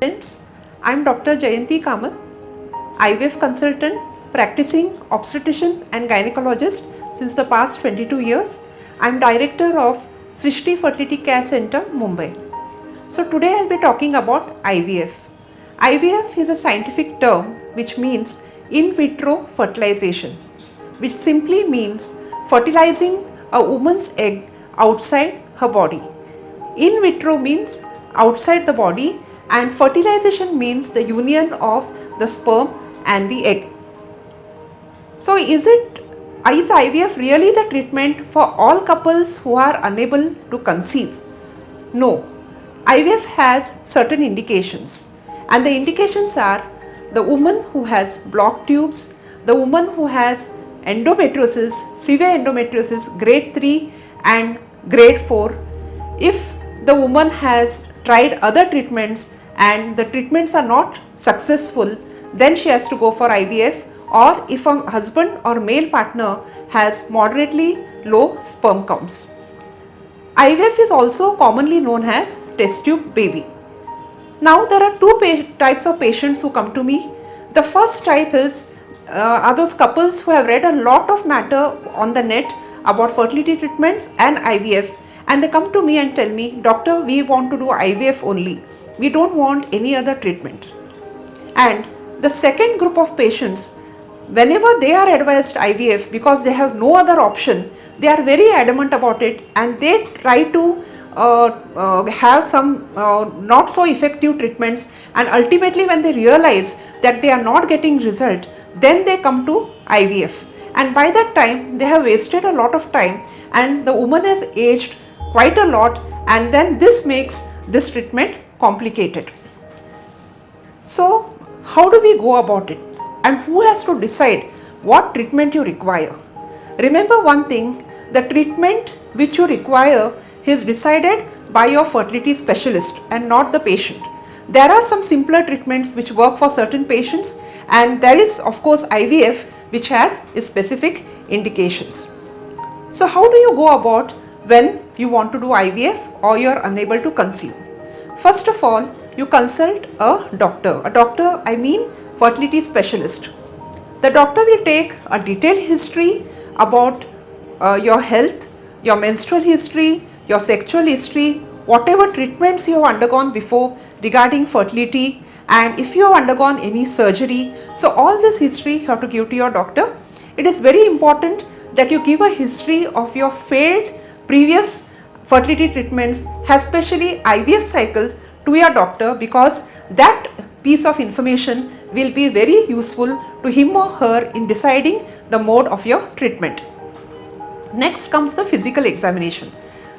Friends, I am Dr. Jayanti Kamath, IVF consultant, practicing obstetrician and gynecologist since the past 22 years. I am director of Srishti Fertility Care Center, Mumbai. So today I will be talking about IVF. IVF is a scientific term which means in vitro fertilization, which simply means fertilizing a woman's egg outside her body. In vitro means outside the body, and fertilization means the union of the sperm and the egg. So is IVF really the treatment for all couples who are unable to conceive? No. IVF has certain indications, and the indications are the woman who has blocked tubes, the woman who has endometriosis, severe endometriosis grade 3 and grade 4. If the woman has tried other treatments and the treatments are not successful, then she has to go for IVF, or if a husband or male partner has moderately low sperm counts. IVF is also commonly known as test tube baby. Now there are two types of patients who come to me. The first type are those couples who have read a lot of matter on the net about fertility treatments and IVF, and they come to me and tell me, doctor, we want to do IVF only. We don't want any other treatment. And the second group of patients, whenever they are advised IVF because they have no other option, they are very adamant about it, and they try to have some not so effective treatments, and ultimately when they realize that they are not getting result, then they come to IVF, and by that time they have wasted a lot of time and the woman has aged quite a lot, and then this makes this treatment complicated. So how do we go about it, and who has to decide what treatment you require? Remember one thing, the treatment which you require is decided by your fertility specialist and not the patient. There are some simpler treatments which work for certain patients, and there is of course IVF which has specific indications. So how do you go about when you want to do IVF or you are unable to conceive? First of all, you consult a doctor. A doctor, I mean fertility specialist. The doctor will take a detailed history about your health, your menstrual history, your sexual history, whatever treatments you have undergone before regarding fertility, and if you have undergone any surgery. So all this history you have to give to your doctor. It is very important that you give a history of your failed previous fertility treatments, especially IVF cycles, to your doctor, because that piece of information will be very useful to him or her in deciding the mode of your treatment. Next comes the physical examination.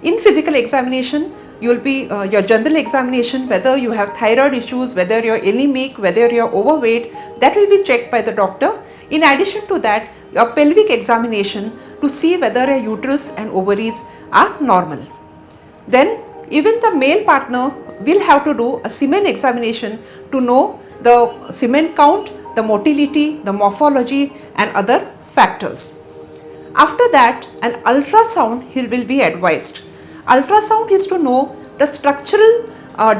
In physical examination, you will be your general examination, whether you have thyroid issues, whether you are anemic, whether you are overweight, that will be checked by the doctor. In addition to that, your pelvic examination to see whether your uterus and ovaries are normal. Then even the male partner will have to do a semen examination to know the semen count, the motility, the morphology and other factors. After that, an ultrasound he will be advised. Ultrasound is to know the structural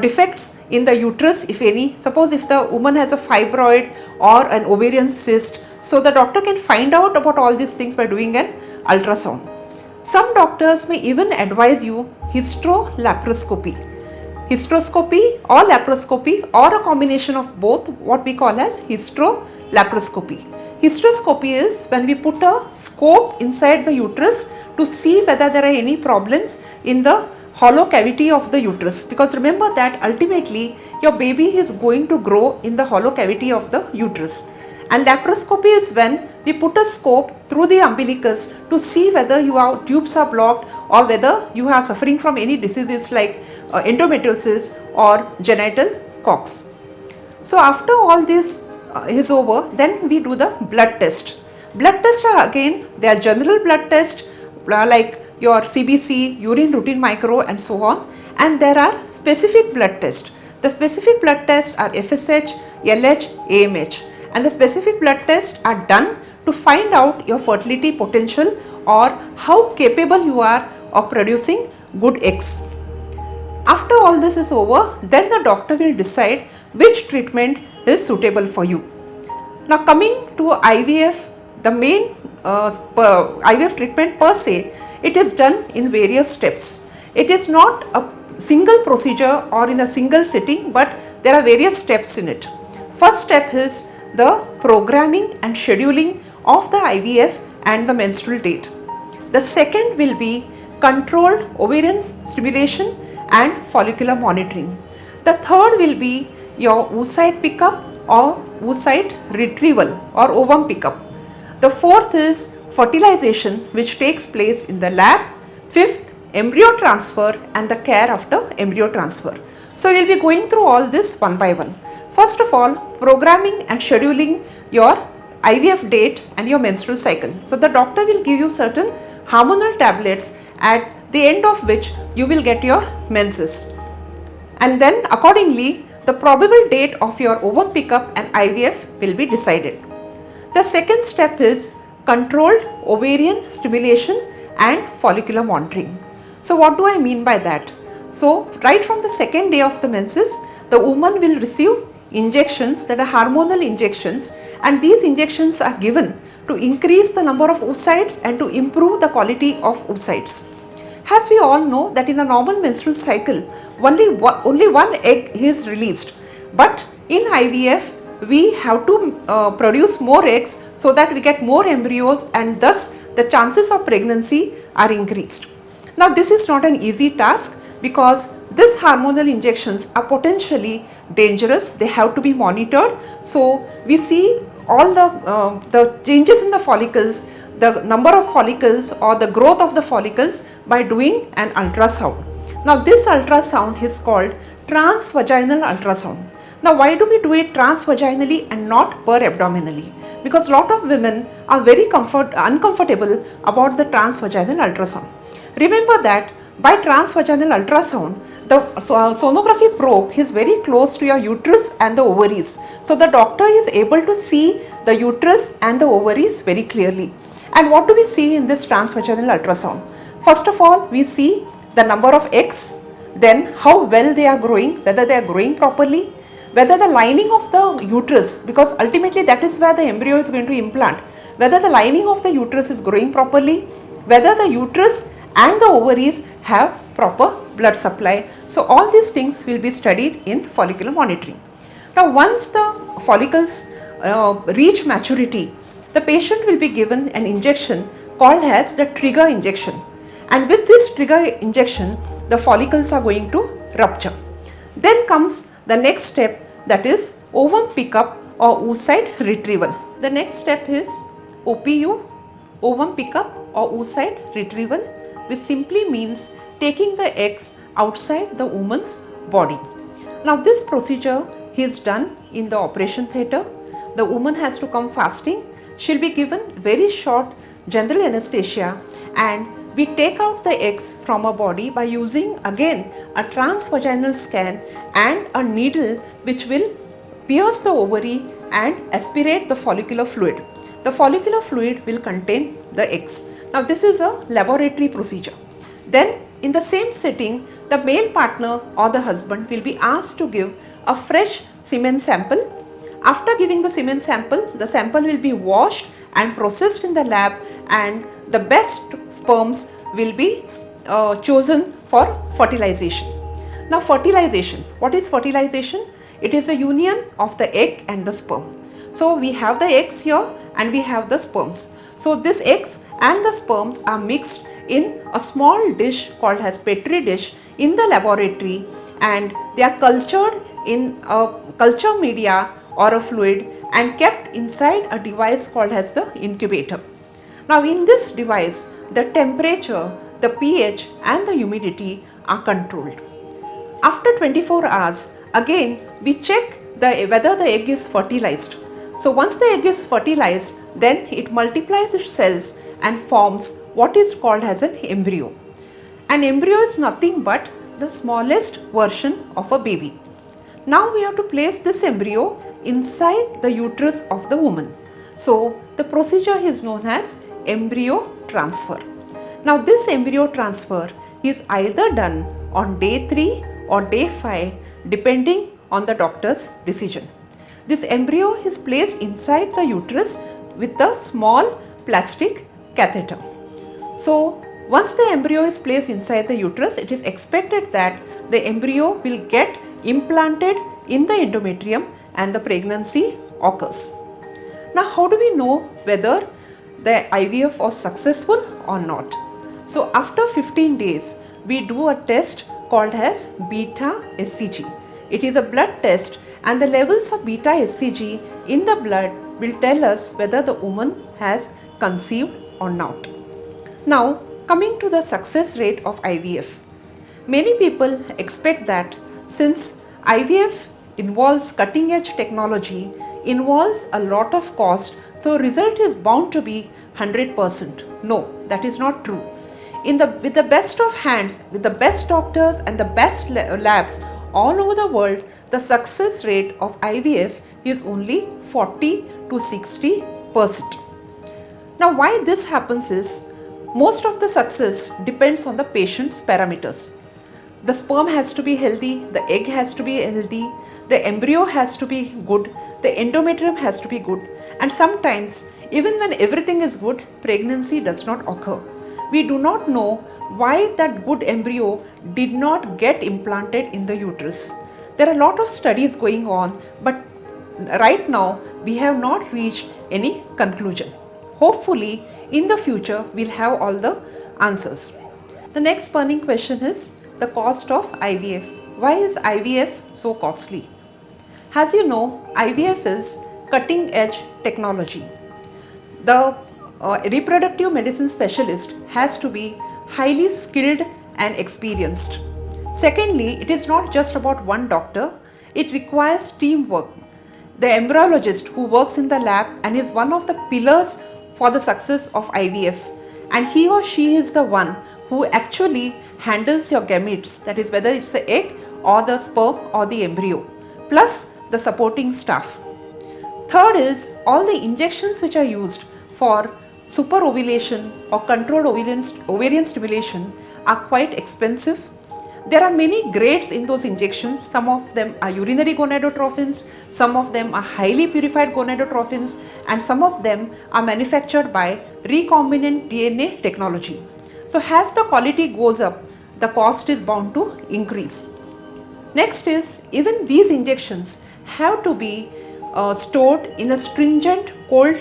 defects in the uterus, if any. Suppose if the woman has a fibroid or an ovarian cyst, so the doctor can find out about all these things by doing an ultrasound. Some doctors may even advise you hysterolaparoscopy. Hysteroscopy or laparoscopy, or a combination of both, what we call as hysterolaparoscopy. Hysteroscopy is when we put a scope inside the uterus to see whether there are any problems in the hollow cavity of the uterus, because remember that ultimately your baby is going to grow in the hollow cavity of the uterus. And laparoscopy is when we put a scope through the umbilicus to see whether your tubes are blocked or whether you are suffering from any diseases like endometriosis or genital cocks. So after all this is over, then we do the blood test. Blood tests are again, they are general blood tests like your CBC, urine routine micro and so on, and there are specific blood tests. The specific blood tests are FSH, LH, AMH, and the specific blood tests are done to find out your fertility potential or how capable you are of producing good eggs. After all this is over, then the doctor will decide which treatment is suitable for you. Now coming to IVF, the main IVF treatment per se, it is done in various steps. It is not a single procedure or in a single sitting, but there are various steps in it. First step is the programming and scheduling of the IVF and the menstrual date. The second will be controlled ovarian stimulation and follicular monitoring. The third will be your oocyte pickup or oocyte retrieval or ovum pickup. The fourth is fertilization, which takes place in the lab. Fifth, embryo transfer and the care after embryo transfer. So we will be going through all this one by one. First of all, programming and scheduling your IVF date and your menstrual cycle. So the doctor will give you certain hormonal tablets at the end of which you will get your menses. And then accordingly, the probable date of your ovum pickup and IVF will be decided. The second step is controlled ovarian stimulation and follicular monitoring. So what do I mean by that? So right from the second day of the menses, the woman will receive injections that are hormonal injections, and these injections are given to increase the number of oocytes and to improve the quality of oocytes. As we all know that in a normal menstrual cycle, only one egg is released, but in IVF we have to produce more eggs so that we get more embryos, and thus the chances of pregnancy are increased. Now this is not an easy task because these hormonal injections are potentially dangerous. They have to be monitored. So we see all the changes in the follicles, the number of follicles or the growth of the follicles by doing an ultrasound. Now this ultrasound is called transvaginal ultrasound. Now why do we do it transvaginally and not per abdominally? Because a lot of women are very uncomfortable about the transvaginal ultrasound. Remember that by transvaginal ultrasound, the sonography probe is very close to your uterus and the ovaries. So the doctor is able to see the uterus and the ovaries very clearly. And what do we see in this transvaginal ultrasound? First of all, we see the number of eggs, then how well they are growing, whether they are growing properly, whether the lining of the uterus, because ultimately that is where the embryo is going to implant, whether the lining of the uterus is growing properly, whether the uterus and the ovaries have proper blood supply. So all these things will be studied in follicular monitoring. Now once the follicles reach maturity, the patient will be given an injection called as the trigger injection, and with this trigger injection the follicles are going to rupture. Then comes the next step, that is ovum pickup or oocyte retrieval. The next step is OPU, ovum pickup or oocyte retrieval, which simply means taking the eggs outside the woman's body. Now this procedure is done in the operation theatre. The woman has to come fasting. She'll be given very short general anesthesia, and we take out the eggs from her body by using again a transvaginal scan and a needle which will pierce the ovary and aspirate the follicular fluid. The follicular fluid will contain the eggs. Now this is a laboratory procedure. Then in the same setting, the male partner or the husband will be asked to give a fresh semen sample. After giving the semen sample, the sample will be washed and processed in the lab, and the best sperms will be chosen for fertilization. Now fertilization, what is fertilization? It is a union of the egg and the sperm. So we have the eggs here and we have the sperms. So these eggs and the sperms are mixed in a small dish called as Petri dish in the laboratory, and they are cultured in a culture media or a fluid and kept inside a device called as the incubator. Now in this device, the temperature, the pH and the humidity are controlled. After 24 hours, again we check whether the egg is fertilized. So once the egg is fertilized, then it multiplies its cells and forms what is called as an embryo. An embryo is nothing but the smallest version of a baby. Now we have to place this embryo inside the uterus of the woman. So the procedure is known as embryo transfer. Now this embryo transfer is either done on day 3 or day 5 depending on the doctor's decision. This embryo is placed inside the uterus with a small plastic catheter. So once the embryo is placed inside the uterus, it is expected that the embryo will get implanted in the endometrium and the pregnancy occurs. Now how do we know whether the IVF was successful or not? So after 15 days, we do a test called as beta HCG. It is a blood test and the levels of beta HCG in the blood will tell us whether the woman has conceived or not. Now coming to the success rate of IVF. Many people expect that since IVF involves cutting edge technology, involves a lot of cost, so result is bound to be 100%. No, that is not true. With the best of hands, with the best doctors and the best labs all over the world, the success rate of IVF is only 40 to 60%. Now why this happens is, most of the success depends on the patient's parameters. The sperm has to be healthy, the egg has to be healthy, the embryo has to be good, the endometrium has to be good, and sometimes even when everything is good, pregnancy does not occur. We do not know why that good embryo did not get implanted in the uterus. There are a lot of studies going on, but right now we have not reached any conclusion. Hopefully in the future we'll have all the answers. The next burning question is the cost of IVF. Why is IVF so costly? As you know, IVF is cutting edge technology. The reproductive medicine specialist has to be highly skilled and experienced. Secondly, it is not just about one doctor, it requires teamwork. The embryologist who works in the lab and is one of the pillars for the success of IVF, and he or she is the one who actually handles your gametes, that is whether it's the egg or the sperm or the embryo, plus the supporting staff. Third is all the injections which are used for super ovulation or controlled ovarian stimulation are quite expensive. There are many grades in those injections. Some of them are urinary gonadotrophins, some of them are highly purified gonadotrophins, and some of them are manufactured by recombinant DNA technology. So as the quality goes up, the cost is bound to increase. Next is, even these injections have to be stored in a stringent cold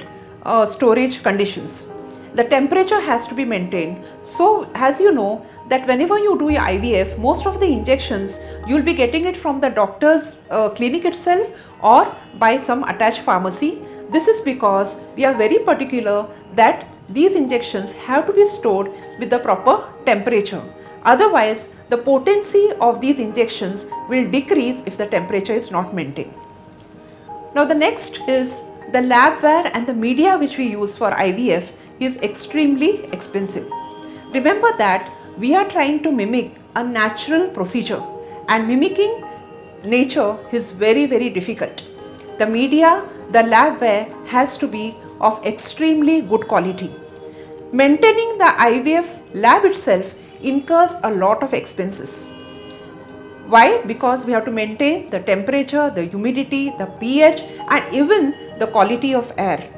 storage conditions. The temperature has to be maintained. So as you know that whenever you do your IVF, most of the injections you will be getting it from the doctor's clinic itself or by some attached pharmacy. This is because we are very particular that these injections have to be stored with the proper temperature. Otherwise, the potency of these injections will decrease if the temperature is not maintained. Now the next is the labware and the media which we use for IVF is extremely expensive. Remember that we are trying to mimic a natural procedure, and mimicking nature is very difficult. The media, the labware has to be of extremely good quality. Maintaining the IVF lab itself incurs a lot of expenses. Why? Because we have to maintain the temperature, the humidity, the pH, and even the quality of air.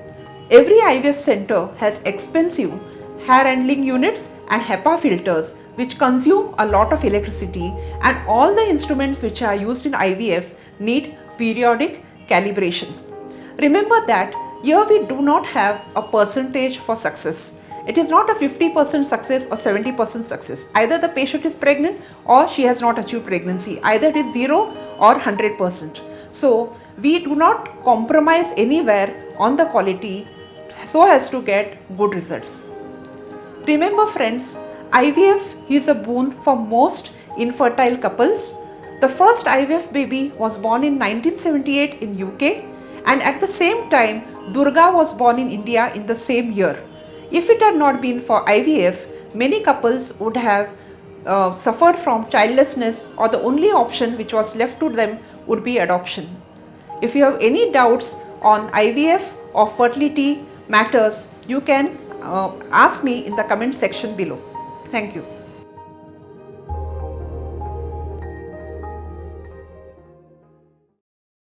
Every IVF center has expensive hair handling units and HEPA filters which consume a lot of electricity, and all the instruments which are used in IVF need periodic calibration. Remember that here we do not have a percentage for success. It is not a 50% success or 70% success. Either the patient is pregnant or she has not achieved pregnancy. Either it is 0 or 100%. So we do not compromise anywhere on the quality so as to get good results. Remember friends, IVF is a boon for most infertile couples. The first IVF baby was born in 1978 in UK, and at the same time Durga was born in India in the same year. If it had not been for IVF, many couples would have suffered from childlessness, or the only option which was left to them would be adoption. If you have any doubts on IVF or fertility matters, you can ask me in the comment section below. Thank you.